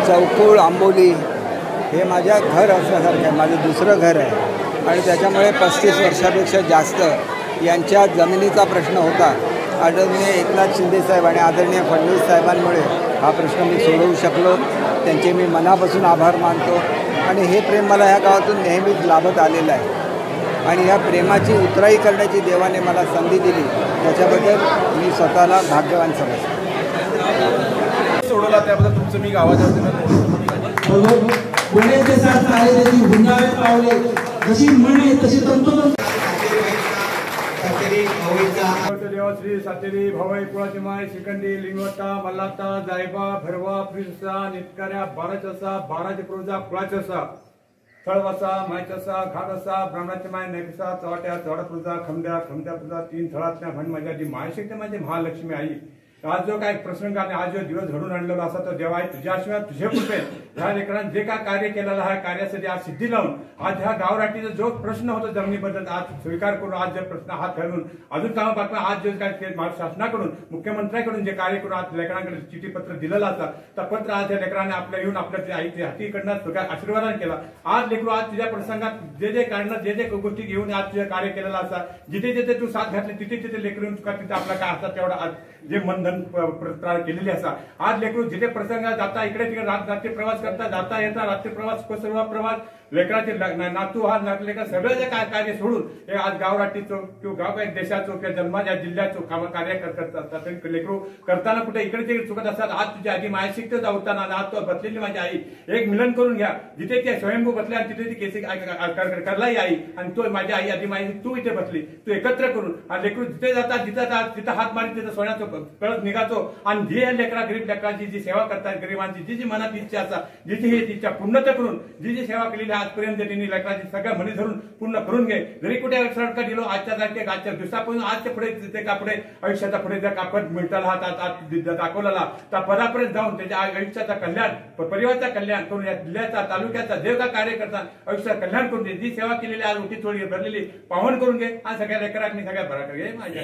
चौकुळ आंबोली हे माझ्या घर असल्यासारखं आहे, माझं दुसरं घर आहे आणि त्याच्यामुळे 35 वर्षापेक्षा जास्त यांच्या जमिनीचा प्रश्न होता. आदरणीय एकनाथ शिंदेसाहेब आणि आदरणीय फडणवीस साहेबांमुळे हा प्रश्न मी सोडवू शकलो. त्यांचे मी मनापासून आभार मानतो आणि हे प्रेम मला ह्या गावातून नेहमीच लाभत आलेलं आहे आणि ह्या प्रेमाची उतराई करण्याची देवाने मला संधी दिली, त्याच्याबद्दल मी स्वतःला भाग्यवान समजतो. सोडवला त्याबद्दल तुमचं मी गावाच्या वतीनं श्री सातेरी भावई कुळाची माय शिखंडी लिंगवटा मल्लाता जायबा भरवा फ्रिसा नितकाऱ्या 12 प्रोजा कुळाचा थळवासा मायचासा घाटसा ब्राह्मणाची माय नेकसा चवाट्या चवडा प्रोजा खमद्या प्रोजा 3 थळातल्या म्हण माझ्या जी माय शिकते माझी महालक्ष्मी आई. आज जो काय प्रसंग आणि आज जो दिवस घडून आणलेला असा तो देवा तुझ्याशिवाय तुझे कृपे ह्या लेकरांनी जे काय कार्य केलेलं आहे कार्यासाठी आज सिद्धी लावून आज ह्या गावराटीचा जो प्रश्न होता जमिनीबद्दल आज स्वीकार करून आज जे प्रश्न हात घालून अजून काम पाठवा आज जे काय शासनाकडून मुख्यमंत्र्यांकडून जे कार्य करून आज लेकरांकडे चिठ्ठीपत्र दिलेलं असतं त्या पत्र आज या लेकरांनी आपल्या येऊन आपल्या आईच्या हातीकडनं आशीर्वादान केला. आज लेकरू आज तुझ्या प्रसंगात जे कारण जे गोष्टी घेऊन आज तुझे कार्य केलेलं असता जिथे जिथे तू साथ घातली तिथे लेकरून तुका तिथे आपला काय असतात तेवढा आज जे मनधन केलेली असा आज लेकरू जिथे प्रसंगात जाता इकडे तिकडे रात्री प्रवास करता जाता येता रात्री प्रवास सर्व प्रवास लेकराचे नातू हा लेकर सगळं जे काय कार्य सोडून हे आज गावराटीचो किंवा गाव एक देशाचो किंवा जन्माच्या जिल्ह्याचो काम कार्य करतात लेकरू करताना कुठे इकडे तिकडे चुकत असतात. आज तुझी आधी माय शिकतो जाऊताना आज तो बसलेली माझी आई एक मिलन करून घ्या जिथे ते स्वयंभू बसल्या तिथे ती केसी करलाई आई आणि तो माझी आई आधी माई तू इथे बसली तू एकत्र करून आणि लेकरू जिथे जातात जिथं हात मारी तिथं सोन्याचं कळत निघातो आणि जी लेकरा गरीब लेकरांची जी सेवा करतात गरिबांची जी मनात इच्छा असतात जिथे ही इच्छा पूर्णता करून जी सेवा केलेली आजपर्यंत त्यांनी लेकरांची सगळ्या मनी धरून पूर्ण करून घे. जरी कुठे शॉर्टकट गेलो आजच्या तारखेला आजच्या दिवसापासून आजच्या पुढे ते कापडे आयुष्याचा पुढे जर कापड मिळताला दाखवलेला त्या पदापर्यंत जाऊन त्याच्या आयुष्याचा कल्याण परिवाराचा कल्याण करून या जिल्ह्याचा तालुक्याचा जे काय कार्य करतात आयुष्याचं कल्याण करून घे. जी सेवा केलेली आज उठी थोडी भरलेली पावन करून घे आणि सगळ्या लेकरांनी सगळ्या भरा घे माझ्या